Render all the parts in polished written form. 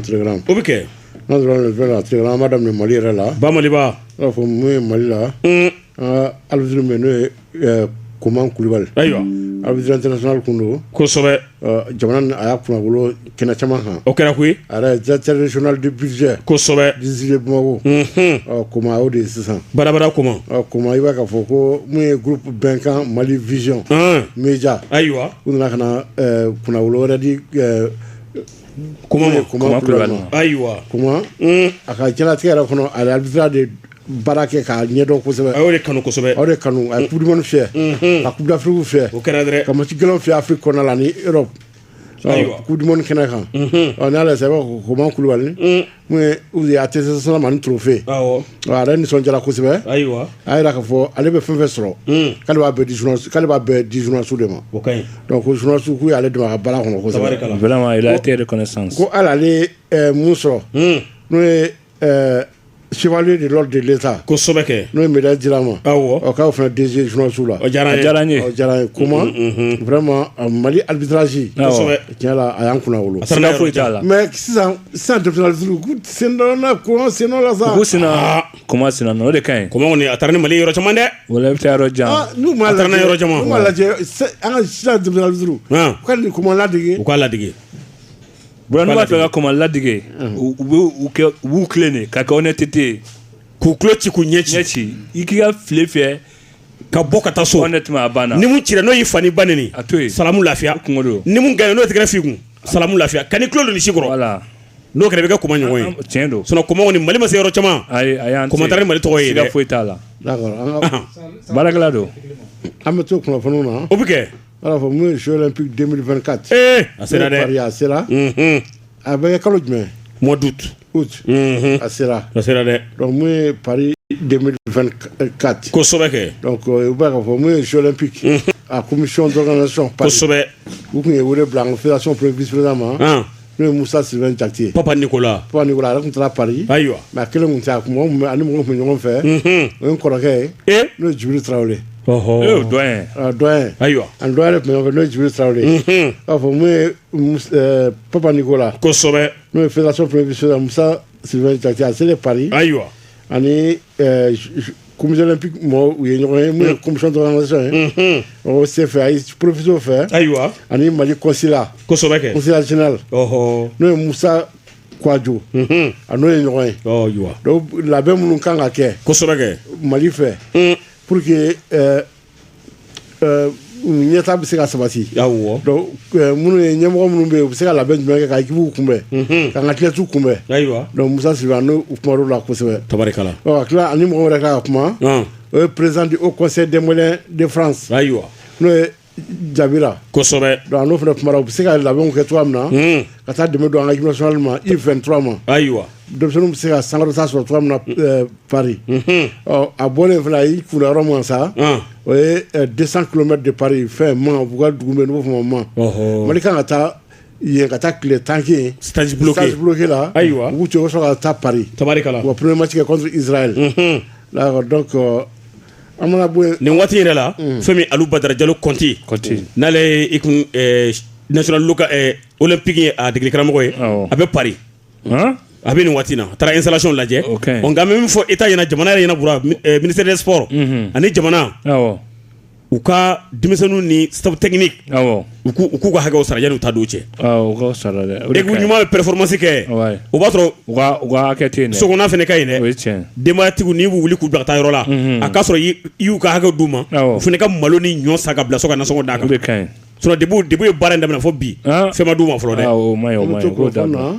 Telegram. O bɛ kɛ. N'a dɔrɔn Telegram an b'a daminɛ Mali yɛrɛ la. Ba Maliba. I b'a fɔ mun ye Mali la. Arbitre min n'o ye Koman Kulibali. Ayiwa. Arbitre international kun don. Kosɛbɛ. Jamana a y'a kunnafolo kɛnɛ caman kan. O kɛra koyi. A yɛrɛ directeur régional du budget. Kosɛbɛ. Dizili Bamako. Koman a y'o de ye sisan. Barabara Koman. Koman i b'a k'a fɔ ko mun ye groupe bɛnkan Mali vision. Media. Ayiwa. U nana ka na kunnafolo wɛrɛ di Koman Kulibali. Ayiwa. Koman a ka diɲɛlatigɛ yɛrɛ kɔnɔ a ye arbitre de baara kɛ k'a ɲɛdɔn kosɛbɛ. A y'o de kanu kosɛbɛ. A y'o de kanu a ye coupe du monde fiyɛ ka coupe d'Afrique fiyɛ. O kɛra dɛrɛ. Ka match gɛlɛnw fiyɛ Afrique kɔnɔna la ni Europe. Ayiwa. Coupe du monde kɛnɛ kan. N'i y'a lajɛ i b'a fɔ Koman Kulibali mun ye attestation sama ni trophée. Awɔ. A yɛrɛ nisɔndiyara kosɛbɛ. Ayiwa. A y'a jira k'a fɔ ale bɛ fɛn fɛn sɔrɔ k'ale b'a bɛɛ di journaliste de ma. O ka ɲi. Donc ko journaliste k'u y'ale dɛmɛ a ka baara kɔnɔ kosɛbɛ. Tabarikala. Vraiment il a été reconnaissance. Ko hali ale mun sɔrɔ n'o ye chevalier de l'ordre de l'État. Kosɛbɛ kɛ. N'o ye médaille dira ma. Awɔ. K'aw fana DG journaliste la. O diyara n ye. O diyara n ye. Comment vraiment Mali arbitrage. Kosɛbɛ. Tiɲɛ la a y'an kunna wolo. A taara n'a foyi t'a la. Mais sisan député k'u sen dɔ na ko sen dɔ la sa. Ko sina comment sina o de ka ɲi. Koman kɔni a taara ni Mali yɔrɔ caman dɛ. Wala i bɛ taa yɔrɔ jan. N'u m'a lajɛ. A taara n'a yɔrɔ caman. N'u m'a lajɛ an ka sisan député u ka nin Koman ladege. U k'a ladege. Bɔn n'u b'a fɛ ka Koman ladege u b'u tilen de ka kɛ honnêteté. K'u tulo ci k'u ɲɛ ci. I k'i ka file fiyɛ ka bɔ ka taa so. Honnêtement a banna. Ni mun cira n'o y'i fa ni ba neni. A to yen. Salamu lafiya. Kungo don. Ni mun gagne n'o tigɛra f'i kun. Salamu lafiya. Ka ni tulo don ni si kɔrɔ. Voilà. N'o kɛra i bɛ kɛ Koman ɲɔgɔn ye. Tiɲɛ don. Sinon Koman kɔni Mali ma se yɔrɔ caman. Ayi a y'an se. Koman taara ni Mali tɔgɔ ye dɛ. Siga foyi t'a la. D'accord Baarakɛla don. an bɛ to kunnafoniw na. O bɛ kɛ. Ala fɔ mun ye Jeux olympiques 2024. A sera dɛ. Paris a sera. A bɛ kɛ kalo jumɛn? Mois d'août. A sera. A sera dɛ. Donc mun ye Paris 2024. Kosɛbɛ kɛ. Donc u b'a k'a fɔ mun ye Jeux olympiques. A commission d'organisation Paris. Kosɛbɛ. U tun ye wele bila an ka fédération premier vice-président ma. N'o ye Musa Sylvain Jakite. Papa Nicolas. Papa Nicolas ale tun taara Paris. Ayiwa. Mais a kelen tun tɛ a kun ani mɔgɔ tun bɛ ɲɔgɔn fɛ. O ye n kɔrɔkɛ ye. N'o ye Djibril Traoré. Ɔhɔ. Doyen. Doyen. Ayiwa. An doyen de tun bɛ ɲɔgɔn fɛ n'o ye Djibril Traoré. K'a fɔ mun ye Papa Nicolas. Kosɛbɛ. N'o ye fédération premier vice-président Musa Sylvain Jakite a selen Paris. Ayiwa. Ani commission olympique mɔgɔw u ye ɲɔgɔn ye mun ye commission d'organisation ye. O senfɛ a ye professeur fɛ. Ayiwa. Ani Mali consulat. Kosɛbɛ kɛ. Consulat général. Ɔhɔ. N'o ye Musa Kwadjo. A n'o ye ɲɔgɔn ye. Ayiwa. Donc labɛn minnu kan ka kɛ. Kosɛbɛ kɛ. Mali fɛ. Pour que ɲɛta bɛ se ka sabati. Awɔ. Donc minnu ye ɲɛmɔgɔ minnu bɛ yen u bɛ se ka labɛn jumɛn kɛ ka équipe kunbɛn. Ka athlètes kunbɛn. Ayiwa. Donc Musa Sylvain n'o kuma l'o la kosɛbɛ. Tabarikala. Ka tila ani mɔgɔ wɛrɛ ka kuma. O ye président du Haut Conseil des moyens de France. Ayiwa. N'o ye Jabira. Kosɛbɛ. Donc n'o fana kumara u bɛ se ka labɛnw kɛ cogoya min na. Ka taa dɛmɛ don an ka équipe nationale ma I23 ma. Ayiwa. Denmisɛnninw bɛ se ka sankɔrɔta sɔrɔ cogoya min na Paris. A bɔlen fana a y'i kunna yɔrɔ min sa. O ye 200 km de Paris fɛn Man u ka dugu bɛ yen n'u b'a fɔ o ma Man. Mali kan ka taa yen ka taa tile 10 kɛ yen. Stage bloqué la. Ayiwa. U b'u sɔrɔ ka taa Paris. Tabarikala. U ka premier match kɛ contre Israël. D'accord donc an mana bɔ yen. Nin waati yɛrɛ la fɛn min Alu Badara Jalo Conte. N'ale ye i kun national local olympique ye a degeli karamɔgɔ ye. A bɛ Paris. A bɛ nin waati na a taara installation lajɛ. Nka an bɛ min fɔ État ɲɛna jamana yɛrɛ ɲɛna Bura ministère des sports ani jamana. U ka denmisɛnninw ni staff technique. U k'u ka hakɛw sara yanni u ta don cɛ. U ka sara dɛ. Équipe ɲuman bɛ performance kɛ. O b'a sɔrɔ u ka hakɛ tɛ yen dɛ. Sokɔnɔna fana ka ɲi dɛ. O ye tiɲɛ. Denbayatigiw n'i b'u wuli k'u bila ka taa yɔrɔ la. A k'a sɔrɔ i y'u ka hakɛw d'u ma. U fana ka malo ni ɲɔ san ka bila so ka nasɔngɔ d'a kan. O de ka ɲi. Sinon depuis ye baara in daminɛ fɔ bi fɛn ma d'u ma fɔlɔ dɛ. O ma ɲi o ma ɲi. K'o dabila.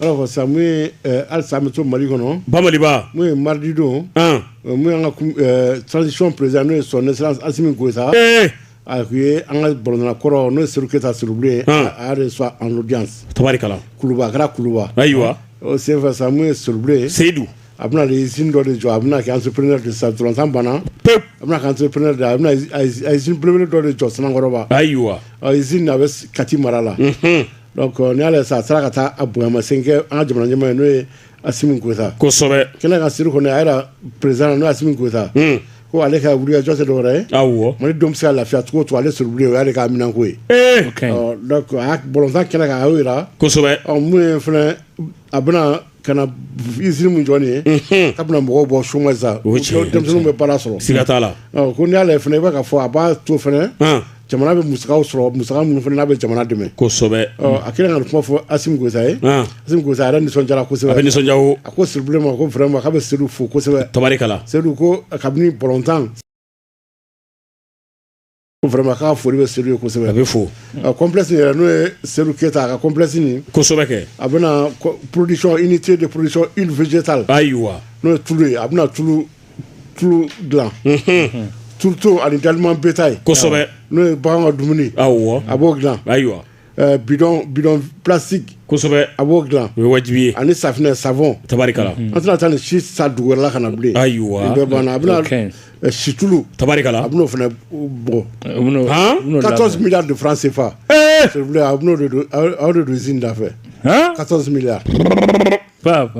Alors ça mun ye halisa an bɛ to Mali kɔnɔ. Ba Maliba. Mun ye mardi don. Mun y'an ka transition président n'o ye son excellence Assimi Goïta. A kun ye an ka balontanna kɔrɔ n'o ye Seydou Keita Seydou ye a y'a reçoit en audience. Tabarikala. Kuluba a kɛra Kuluba. Ayiwa. O senfɛ sa mun ye Seydou ye. Seydou. A bɛna usine dɔ de jɔ a bɛna kɛ entrepreneur de sa dolantan banna. A bɛna kɛ entrepreneur de a bɛna usine belebele dɔ de jɔ Sanankɔrɔba. Ayiwa. Usine a bɛ Kati mara la. Donc n'i y'a lajɛ sa a sera ka taa a bonyamasegin kɛ an ka jamana ɲɛmaa ye n'o ye Assimi Goïta. Kosɛbɛ. Kɛnɛ kan siri kɔnɔ a yɛrɛ président n'o ye Assimi Goïta. ko ale ka wulikajɔ tɛ dɔwɛrɛ ye Mali denw bɛ se ka lafiya cogo o cogo ale sɔrɔbili o y'ale ka minɛnko ye donc a bɔlɔntan kɛnɛ kan a y'o yira kosɛbɛ mun ye fɛnɛ a bɛna ka na usine mun jɔ nin ye k'a bɛna mɔgɔw bɔ chômage sa denmisɛnninw bɛ baara sɔrɔ siga t'a la ko n'i y'ale fɛnɛ i b'a ka fɔ a b'a to fɛnɛ jamana bɛ musakaw sɔrɔ musaka minnu fana n'a bɛ jamana dɛmɛ kosɛbɛ a kɛlen ka kuma fɔ Assimi Goïta ye Assimi Goïta yɛrɛ nisɔndiyara kosɛbɛ a bɛ nisɔndiya o a ko siribile ma ko vraiment k'a bɛ Seydou fo kosɛbɛ tabarikala Seydou ko kabini bɔlɔntan ko vraiment k'a foli bɛ Seydou ye kosɛbɛ a bɛ fo complexe yɛrɛ n'o ye Seydou Keita a ka complexe nin kosɛbɛ kɛ a bɛna production unité de production huile végétale ayiwa n'o ye tulu ye a bɛna tulu dilan surtout ani d'aliment bétail kosɛbɛ n'o ye bagan ka dumuni awɔ a b'o dilan ayiwa bidon plastique kosɛbɛ a b'o dilan o ye wajibi ye ani safinɛ savon tabarikala an tɛna taa ni si sa dugu wɛrɛ la ka na bilen ayiwa nin bɛɛ banna a bɛna situlu tabarikala a bɛn'o fana bɔ 14 milliards de francs CFA s'il vous plaît a bɛn'o de don aw de don usine da fɛ 14 milliards pa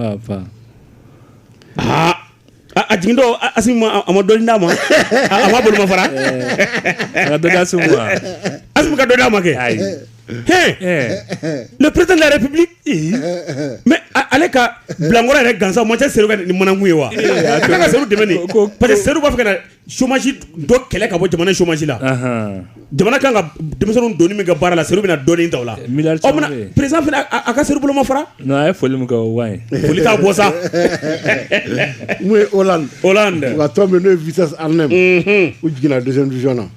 a jigin dɔ Assimi a ma dɔɔnin d'a ma a ma bolo ma fara a ka dɔ di Assimi ma Assimi ka dɔ d'a ma kɛ le président de la République mais ale ka bilankɔrɔ yɛrɛ gansan man ca Seydou ka ni manakun ye wa a ka Seydou dɛmɛ de parce que Seydou b'a fɛ ka na chômage dɔ kɛlɛ ka bɔ jamana chômage la jamana kan ka denmisɛnninw donni min kɛ baara la Seydou bɛna dɔɔnin ta o la président fana a ka Seydou bolo ma fara non a ye foli min kɛ o wa ye foli t'a bɔ sa mun ye Hollande wa tɔ min n'o ye Vitesse Arnhem u jiginna deuxième division na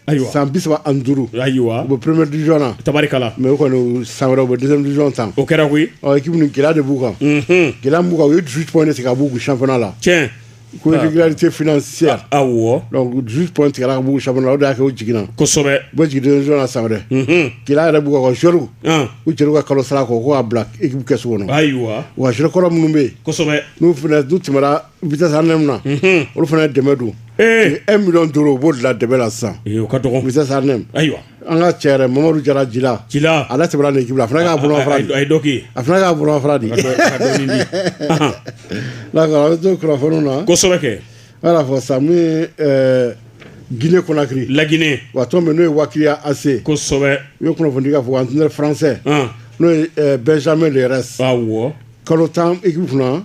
ayiwa san 35 ayiwa u bɛ première division na tabarikala mais o kɔni san wɛrɛ u bɛ deuxième division tan o kɛra koyi équipe nin gɛlɛya de b'u kan gɛlɛya min b'u kan u ye 18 points de tigɛ ka b'u championnat la tiɲɛ ko irrégularité financière awɔ donc 18 points tigɛra ka b'u championnat la o de y'a kɛ u jiginna kosɛbɛ u bɛ jigin deuxième division na san wɛrɛ gɛlɛya yɛrɛ b'u kan joueurs u jɛra u ka kalo sara kɔ ko k'a bila équipe kɛsu kɔnɔ ayiwa wa joueurs kɔrɔ minnu bɛ yen kosɛbɛ n'u tɛmɛra Vitesse Arnhem na olu fana ye dɛmɛ don 1 million d'euros u b'o dilan dɛmɛ la sisan o ka dɔgɔ Vitesse Arnhem ayiwa an ka cɛ yɛrɛ Mamadou Jara Jila ale tɛmɛra nin équipe la a fana k'a bolo ma fara di a ye dɔ kɛ a fana k'a bolo ma fara di d'accord a bɛ to kunnafoniw na kosɛbɛ kɛ ala fɔ sa min ye Guinée Conakry la Guinée wa tɔn min n'o ye Wakiliya AC kosɛbɛ u ye kunnafoni di k'a fɔ entraîneur français n'o ye Benjamin Leres awɔ kalo 10 équipe kunna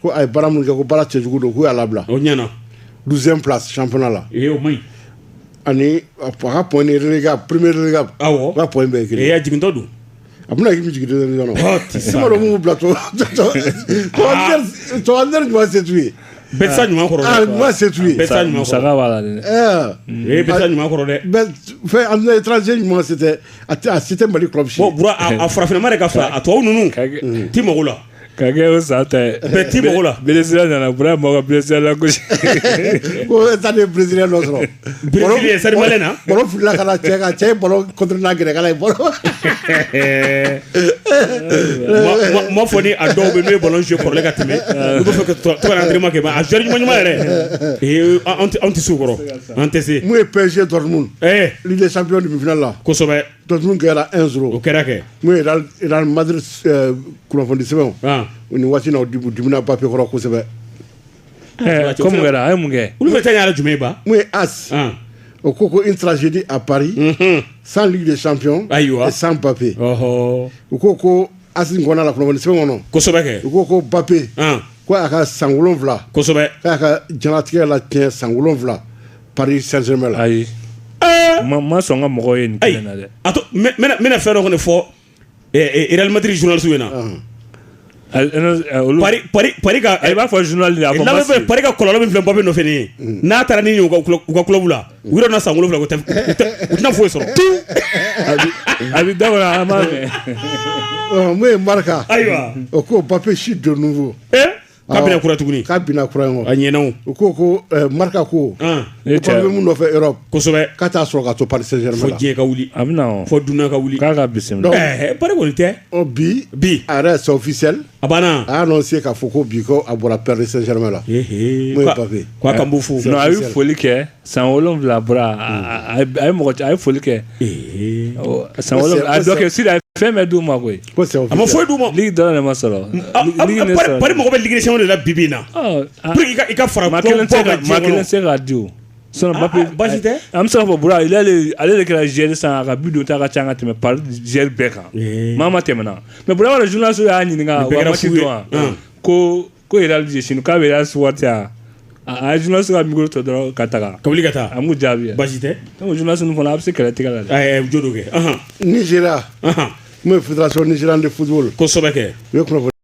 ko a ye baara minnu kɛ ko baara cɛjugu don k'u y'a labila o ɲɛna 12e place championnat la o man ɲi ani a ka point ni relégable premier relégable awɔ ka point bɛɛ ye kelen a jigintɔ don a bɛna équipe jigin deuxième division na sima dɔ mun bila tɔ ɲuman se t'u ye bɛɛ tɛ se ɲuman kɔrɔ dɛ ɲuman se t'u ye bɛɛ tɛ se ɲuman kɔrɔ b'a la dɛ bɛɛ tɛ se ɲuman kɔrɔ dɛ fɛn entraîneur étranger ɲuman se tɛ a se tɛ Mali club si bon bura a farafinna de ka fara a tubabu ninnu ti mago la ka kɛ o sa tɛ bɛɛ ti mago la Brésilien nana bura mɔgɔ Brésilien la gosi ko état de Brésilien dɔ sɔrɔ Brésilien Sadio Mané na bɔlɔ filila ka na cɛ ye bɔlɔ contre n'a gɛrɛ kala ye bɔlɔ ma fɔ ni a dɔw bɛ n'o ye bɔlɔ jouer kɔrɔlen ka tɛmɛ olu bɛ fɛ ka to ka entraînement kɛ mais a joueur ɲuman yɛrɛ anw tɛ se o kɔrɔ an tɛ se mun ye PSG Dortmund Ligue des champions demi-finale la kosɛbɛ Dortmund gagné 1-0 o kɛra kɛ mun ye Real Madrid kunnafoni sɛbɛnw ni waati na dimina papier kɔrɔ kosɛbɛ comme kɛra a ye mun kɛ olu bɛ taa ɲɛ ala jumɛn ye ba mun ye AS o ko une tragédie à Paris sans Ligue des champions et sans Mbappé o ko AS kɔnɔna la kunnafoni sɛbɛn kɔnɔ kosɛbɛ kɛ o ko Mbappé ko a ka san 7 kosɛbɛ k'a ka jɛnatigɛ la tiɲɛ san 7 Paris Saint-Germain la ayi ma sɔn ka mɔgɔw ye nin kelen na dɛ a to n bɛna fɛn dɔ kɔni fɔ Real Madrid journaliste ɲɛna Paris ka i b'a fɔ journal a fɔ Paris ka kɔlɔlɔ min filɛ Mbappé nɔfɛ nin ye n'a taara ni u ka club la u yɛrɛ na san 7 u tɛna foyi sɔrɔ a bɛ da kɔnɔ an b'a mɛn mun ye Marca ayiwa o ko Mbappé si de nouveau k'a bɛna kura tuguni k'a bɛna kura in kɔ a ɲɛna o ko Marca ko Mbappé mun nɔfɛ Europe kosɛbɛ k'a t'a sɔrɔ ka to Paris Saint-Germain la fɔ diɲɛ ka wuli a bɛna fɔ dunan ka wuli k'a ka bisimila Paris kɔni tɛ bi a yɛrɛ c'est officiel a banna a y'a annoncé k'a fɔ ko bi ko a bɔra Paris Saint-Germain la mun ye Mbappé k'a kan b'o fo non a ye foli kɛ san 7 bɔra a ye foli kɛ san wolo a dɔ kɛ sida fɛn bɛɛ d'u ma koyi a ma foyi d'u ma ligue dɔrɔn de ma sɔrɔ Paris mɔgɔ bɛ ligue des champions de la bibi in na pour que i ka fara maa kelen tɛ k'a di o sinon Mbappé basi tɛ an bɛ se k'a fɔ Bura ale de kɛra joueur san a ka but don ta ka ca ka tɛmɛ Paris joueur bɛɛ kan maa ma tɛmɛna mais Bura wɛrɛ journaliste y'a ɲininka wa match don wa ko Real de sini k'a bɛ Real supporter a journaliste ka micro to dɔrɔn ka taga ka wuli ka taa a m'u jaabi basi tɛ donc journaliste ninnu fana a bɛ se kɛlɛ tigɛ la dɛ jo dɔ kɛ Nigeria mun ye fédération nigériane de football kosɛbɛ kɛ u ye kunnafoni